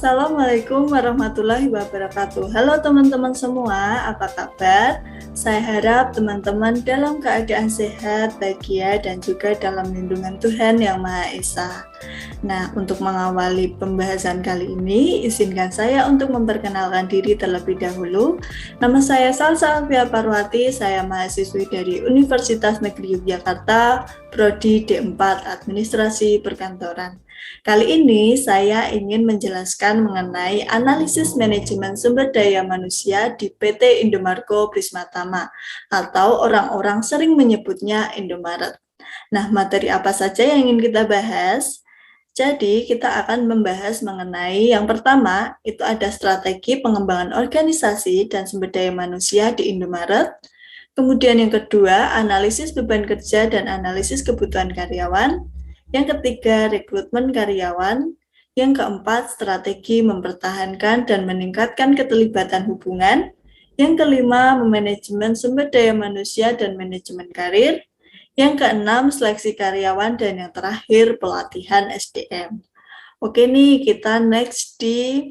Assalamualaikum warahmatullahi wabarakatuh. Halo teman-teman semua, apa kabar? Saya harap teman-teman dalam keadaan sehat, bahagia, dan juga dalam lindungan Tuhan Yang Maha Esa. Nah, untuk mengawali pembahasan kali ini, izinkan saya untuk memperkenalkan diri terlebih dahulu. Nama saya Salsa Alfia Parwati, saya mahasiswi dari Universitas Negeri Yogyakarta, Prodi D4 Administrasi Perkantoran. Kali ini saya ingin menjelaskan mengenai analisis manajemen sumber daya manusia di PT Indomarko Prismatama atau orang-orang sering menyebutnya Indomaret. Nah, materi apa saja yang ingin kita bahas? Jadi, kita akan membahas mengenai yang pertama, itu ada strategi pengembangan organisasi dan sumber daya manusia di Indomaret. Kemudian yang kedua, analisis beban kerja dan analisis kebutuhan karyawan. Yang ketiga, rekrutmen karyawan. Yang keempat, strategi mempertahankan dan meningkatkan keterlibatan hubungan. Yang kelima, manajemen sumber daya manusia dan manajemen karir. Yang keenam, seleksi karyawan. Dan yang terakhir, pelatihan SDM. Oke nih, kita next di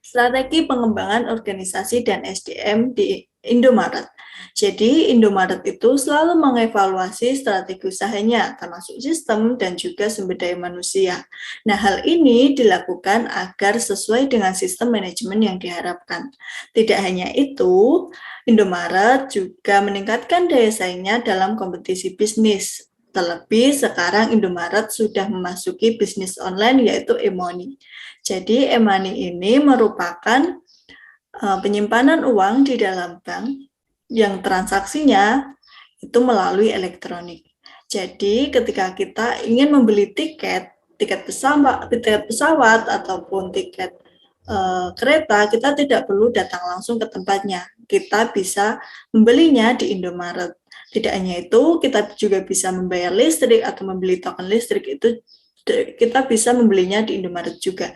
strategi pengembangan organisasi dan SDM di Indomaret. Jadi, Indomaret itu selalu mengevaluasi strategi usahanya, termasuk sistem dan juga sumber daya manusia. Nah, hal ini dilakukan agar sesuai dengan sistem manajemen yang diharapkan. Tidak hanya itu, Indomaret juga meningkatkan daya saingnya dalam kompetisi bisnis. Terlebih sekarang Indomaret sudah memasuki bisnis online yaitu e-money. Jadi e-money ini merupakan penyimpanan uang di dalam bank yang transaksinya itu melalui elektronik. Jadi ketika kita ingin membeli tiket pesawat ataupun tiket kereta, kita tidak perlu datang langsung ke tempatnya. Kita bisa membelinya di Indomaret. Tidak hanya itu, kita juga bisa membayar listrik atau membeli token listrik itu kita bisa membelinya di Indomaret juga.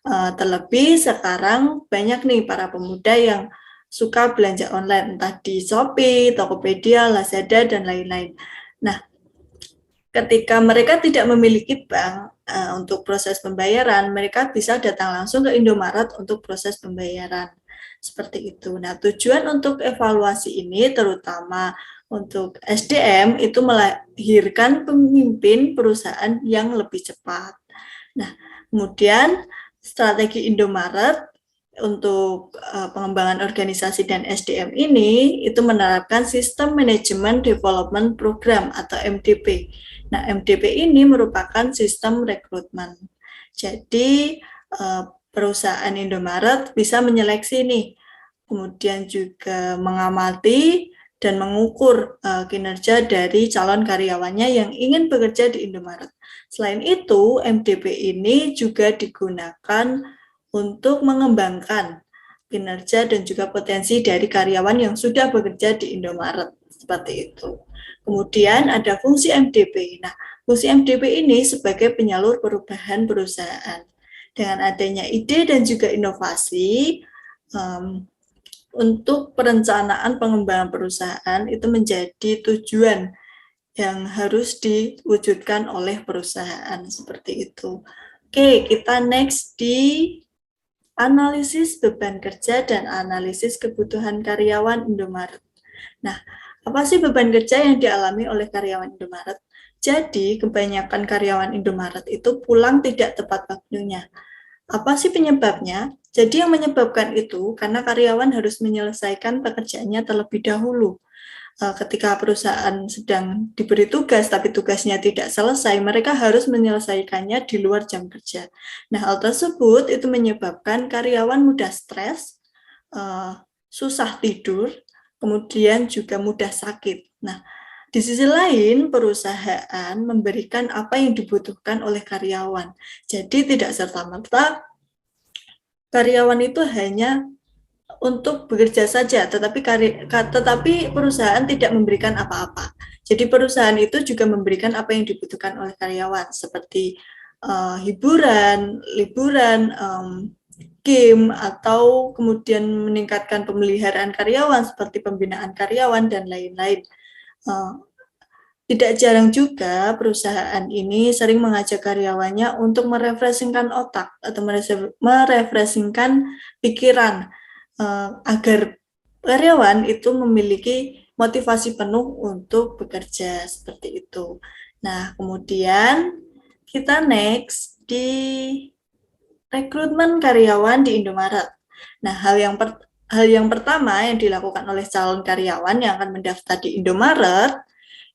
Terlebih sekarang banyak nih para pemuda yang suka belanja online, entah di Shopee, Tokopedia, Lazada, dan lain-lain. Nah, ketika mereka tidak memiliki bank untuk proses pembayaran, mereka bisa datang langsung ke Indomaret untuk proses pembayaran. Seperti itu. Nah, tujuan untuk evaluasi ini terutama untuk SDM itu melahirkan pemimpin perusahaan yang lebih cepat. Nah, kemudian strategi Indomaret untuk pengembangan organisasi dan SDM ini itu menerapkan Sistem Manajemen Development Program atau MDP. Nah, MDP ini merupakan sistem rekrutmen. Jadi perusahaan Indomaret bisa menyeleksi nih, kemudian juga mengamati dan mengukur kinerja dari calon karyawannya yang ingin bekerja di Indomaret. Selain itu, MDP ini juga digunakan untuk mengembangkan kinerja dan juga potensi dari karyawan yang sudah bekerja di Indomaret, seperti itu. Kemudian ada fungsi MDP. Nah, fungsi MDP ini sebagai penyalur perubahan perusahaan. Dengan adanya ide dan juga inovasi, untuk perencanaan pengembangan perusahaan itu menjadi tujuan yang harus diwujudkan oleh perusahaan, seperti itu. Oke, kita next di analisis beban kerja dan analisis kebutuhan karyawan Indomaret. Nah, apa sih beban kerja yang dialami oleh karyawan Indomaret? Jadi, kebanyakan karyawan Indomaret itu pulang tidak tepat waktunya. Apa sih penyebabnya? Jadi yang menyebabkan itu karena karyawan harus menyelesaikan pekerjaannya terlebih dahulu. Ketika perusahaan sedang diberi tugas tapi tugasnya tidak selesai, mereka harus menyelesaikannya di luar jam kerja. Nah, hal tersebut itu menyebabkan karyawan mudah stres, susah tidur, kemudian juga mudah sakit. Nah, di sisi lain, perusahaan memberikan apa yang dibutuhkan oleh karyawan. Jadi tidak serta-merta karyawan itu hanya untuk bekerja saja, tetapi perusahaan tidak memberikan apa-apa. Jadi perusahaan itu juga memberikan apa yang dibutuhkan oleh karyawan, seperti hiburan, liburan, game, atau kemudian meningkatkan pemeliharaan karyawan, seperti pembinaan karyawan, dan lain-lain. Tidak jarang juga perusahaan ini sering mengajak karyawannya untuk merefreshingkan otak atau merefreshingkan pikiran agar karyawan itu memiliki motivasi penuh untuk bekerja seperti itu. Nah, kemudian kita next di rekrutmen karyawan di Indomaret. Nah, hal yang pertama yang dilakukan oleh calon karyawan yang akan mendaftar di Indomaret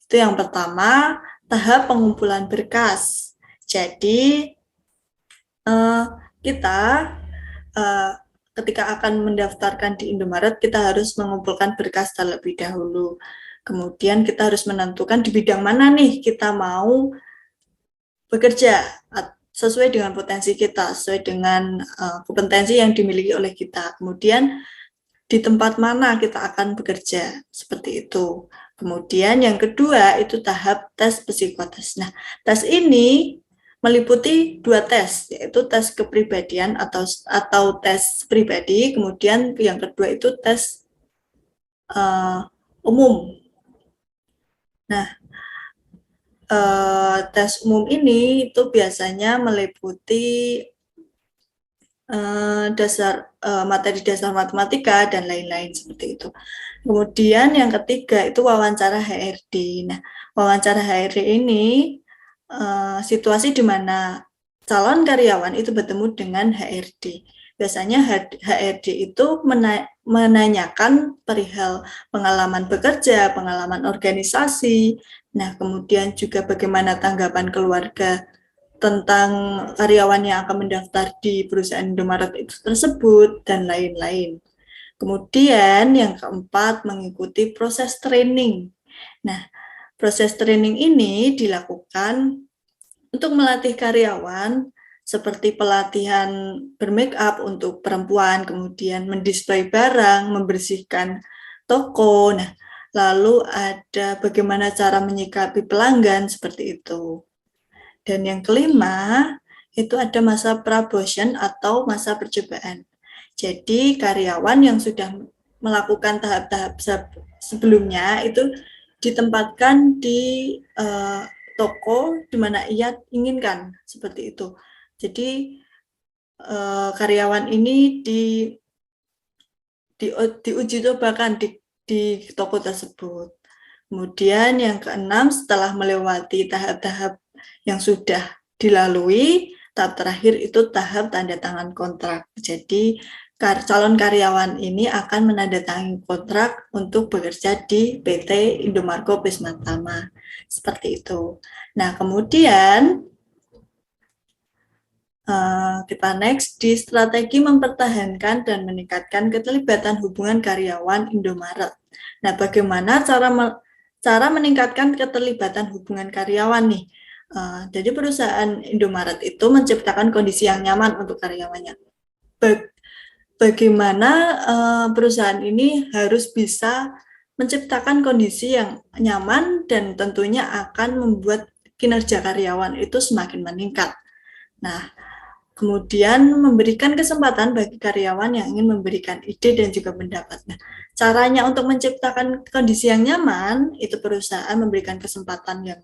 itu yang pertama, tahap pengumpulan berkas. Jadi, kita ketika akan mendaftarkan di Indomaret, kita harus mengumpulkan berkas terlebih dahulu. Kemudian kita harus menentukan di bidang mana nih kita mau bekerja sesuai dengan potensi kita, sesuai dengan kompetensi yang dimiliki oleh kita. Kemudian di tempat mana kita akan bekerja, seperti itu. Kemudian yang kedua itu tahap tes psikotes. Nah, tes ini meliputi 2 tes, yaitu tes kepribadian atau tes pribadi, kemudian yang kedua itu tes umum. Nah, tes umum ini itu biasanya meliputi materi dasar matematika dan lain-lain seperti itu. Kemudian yang ketiga itu wawancara HRD. Nah, wawancara HRD ini situasi di mana calon karyawan itu bertemu dengan HRD. Biasanya HRD itu menanyakan perihal pengalaman bekerja, pengalaman organisasi. Nah, kemudian juga bagaimana tanggapan keluarga tentang karyawan yang akan mendaftar di perusahaan Indomaret itu tersebut, dan lain-lain. Kemudian yang keempat, mengikuti proses training. Nah, proses training ini dilakukan untuk melatih karyawan seperti pelatihan bermake up untuk perempuan, kemudian mendisplay barang, membersihkan toko. Nah, lalu ada bagaimana cara menyikapi pelanggan seperti itu. Dan yang kelima, itu ada masa probation atau masa percobaan. Jadi karyawan yang sudah melakukan tahap-tahap sebelumnya itu ditempatkan di toko di mana ia inginkan, seperti itu. Jadi karyawan ini diuji cobakan di toko tersebut. Kemudian yang keenam, setelah melewati tahap-tahap yang sudah dilalui, tahap terakhir itu tahap tanda tangan kontrak. Jadi calon karyawan ini akan menandatangani kontrak untuk bekerja di PT Indomarko Prismatama. Seperti itu. Nah, kemudian kita next di strategi mempertahankan dan meningkatkan keterlibatan hubungan karyawan Indomaret. Nah, bagaimana cara meningkatkan keterlibatan hubungan karyawan nih? Jadi perusahaan Indomaret itu menciptakan kondisi yang nyaman untuk karyawannya. Bagaimana perusahaan ini harus bisa menciptakan kondisi yang nyaman dan tentunya akan membuat kinerja karyawan itu semakin meningkat. Nah, kemudian memberikan kesempatan bagi karyawan yang ingin memberikan ide dan juga pendapat. Nah, caranya untuk menciptakan kondisi yang nyaman, itu perusahaan memberikan kesempatan yang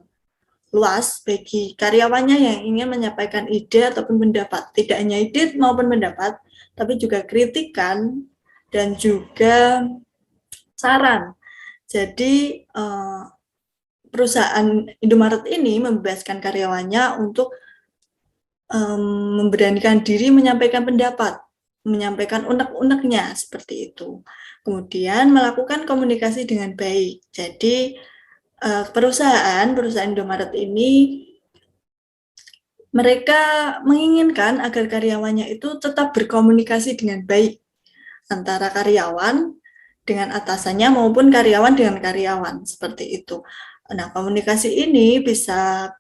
luas bagi karyawannya yang ingin menyampaikan ide ataupun pendapat. Tidak hanya ide maupun pendapat, tapi juga kritikan dan juga saran. Jadi, perusahaan Indomaret ini membebaskan karyawannya untuk memberanikan diri menyampaikan pendapat, menyampaikan unek-uneknya, seperti itu. Kemudian melakukan komunikasi dengan baik. Jadi perusahaan Indomaret ini mereka menginginkan agar karyawannya itu tetap berkomunikasi dengan baik antara karyawan dengan atasannya maupun karyawan dengan karyawan, seperti itu. Nah, komunikasi ini bisa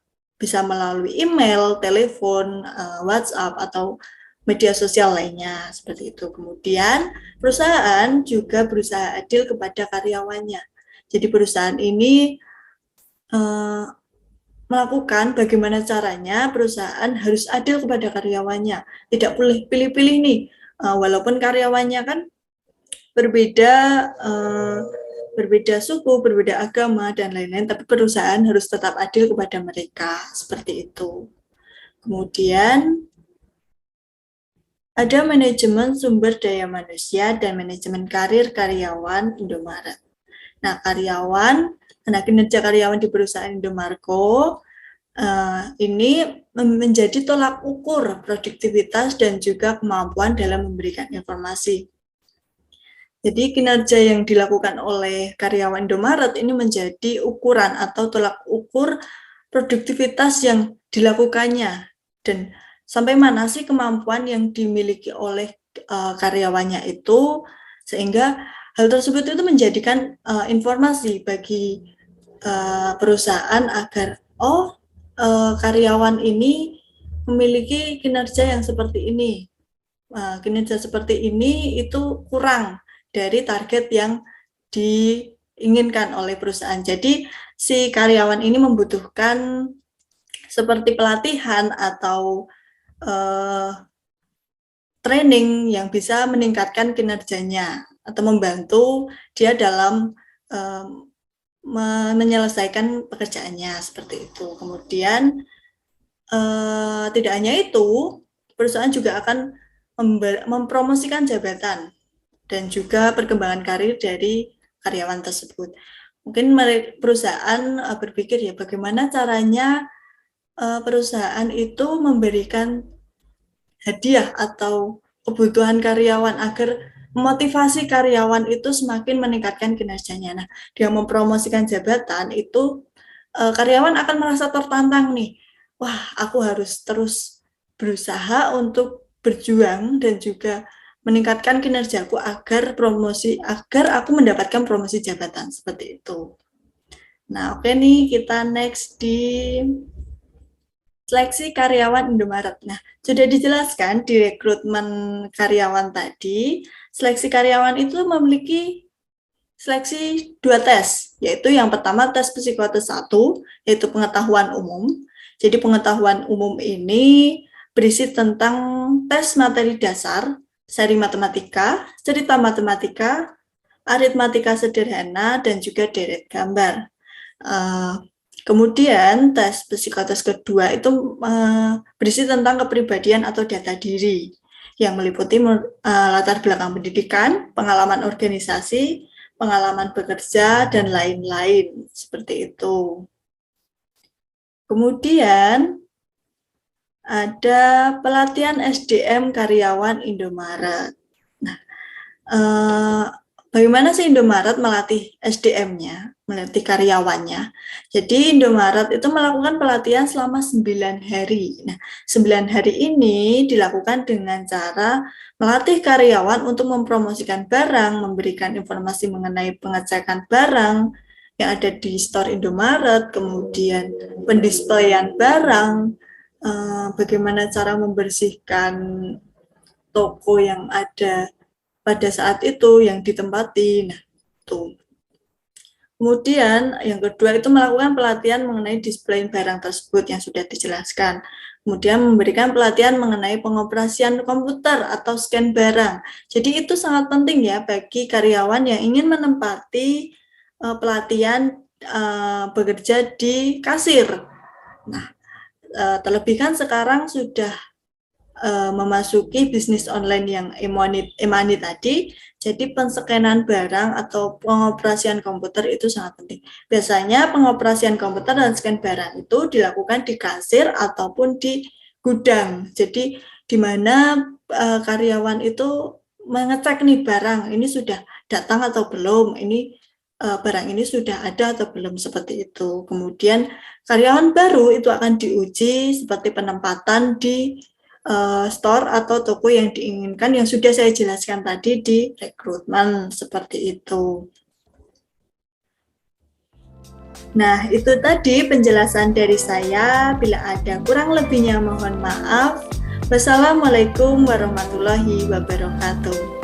melalui email, telepon, WhatsApp, atau media sosial lainnya, seperti itu. Kemudian, perusahaan juga berusaha adil kepada karyawannya. Jadi, perusahaan ini melakukan bagaimana caranya perusahaan harus adil kepada karyawannya. Tidak boleh pilih-pilih nih, walaupun karyawannya kan berbeda berbeda suku, berbeda agama, dan lain-lain, tapi perusahaan harus tetap adil kepada mereka, seperti itu. Kemudian, ada manajemen sumber daya manusia dan manajemen karir karyawan Indomaret. Nah, kinerja karyawan di perusahaan Indomarko ini menjadi tolak ukur produktivitas dan juga kemampuan dalam memberikan informasi. Jadi kinerja yang dilakukan oleh karyawan Indomaret ini menjadi ukuran atau tolak ukur produktivitas yang dilakukannya dan sampai mana sih kemampuan yang dimiliki oleh karyawannya itu, sehingga hal tersebut itu menjadikan informasi bagi perusahaan agar karyawan ini memiliki kinerja yang seperti ini. Kinerja seperti ini itu kurang dari target yang diinginkan oleh perusahaan. Jadi si karyawan ini membutuhkan seperti pelatihan atau training yang bisa meningkatkan kinerjanya atau membantu dia dalam menyelesaikan pekerjaannya, seperti itu. Kemudian tidak hanya itu, perusahaan juga akan mempromosikan jabatan dan juga perkembangan karir dari karyawan tersebut. Mungkin perusahaan berpikir ya bagaimana caranya perusahaan itu memberikan hadiah atau kebutuhan karyawan agar memotivasi karyawan itu semakin meningkatkan kinerjanya. Nah, dia mempromosikan jabatan itu karyawan akan merasa tertantang nih. Wah, aku harus terus berusaha untuk berjuang dan juga meningkatkan kinerjaku agar aku mendapatkan promosi jabatan, seperti itu. Nah, oke nih, kita next di seleksi karyawan Indomaret. Nah, sudah dijelaskan di rekrutmen karyawan tadi, seleksi karyawan itu memiliki seleksi 2 tes, yaitu yang pertama tes psikotes 1, yaitu pengetahuan umum. Jadi pengetahuan umum ini berisi tentang tes materi dasar, seri matematika, cerita matematika, aritmatika sederhana, dan juga deret gambar. Kemudian tes psikotes kedua itu berisi tentang kepribadian atau data diri yang meliputi latar belakang pendidikan, pengalaman organisasi, pengalaman bekerja, dan lain-lain, seperti itu. Kemudian ada pelatihan SDM karyawan Indomaret. Nah, bagaimana sih Indomaret melatih SDM-nya, melatih karyawannya? Jadi Indomaret itu melakukan pelatihan selama 9 hari. Nah, 9 hari ini dilakukan dengan cara melatih karyawan untuk mempromosikan barang, memberikan informasi mengenai pengecekan barang yang ada di store Indomaret, kemudian pendisplayan barang, bagaimana cara membersihkan toko yang ada pada saat itu yang ditempati. Nah, itu. Kemudian yang kedua itu melakukan pelatihan mengenai display barang tersebut yang sudah dijelaskan. Kemudian memberikan pelatihan mengenai pengoperasian komputer atau scan barang. Jadi itu sangat penting ya bagi karyawan yang ingin menempati pelatihan bekerja di kasir. Nah, terlebih kan sekarang sudah memasuki bisnis online yang e-money tadi, jadi pensekenan barang atau pengoperasian komputer itu sangat penting. Biasanya pengoperasian komputer dan scan barang itu dilakukan di kasir ataupun di gudang. Jadi di mana karyawan itu mengecek nih barang ini sudah datang atau belum, ini barang ini sudah ada atau belum, seperti itu. Kemudian karyawan baru itu akan diuji seperti penempatan di store atau toko yang diinginkan yang sudah saya jelaskan tadi di rekrutmen, seperti itu. Nah, itu tadi penjelasan dari saya. Bila ada kurang lebihnya mohon maaf. Wassalamualaikum warahmatullahi wabarakatuh.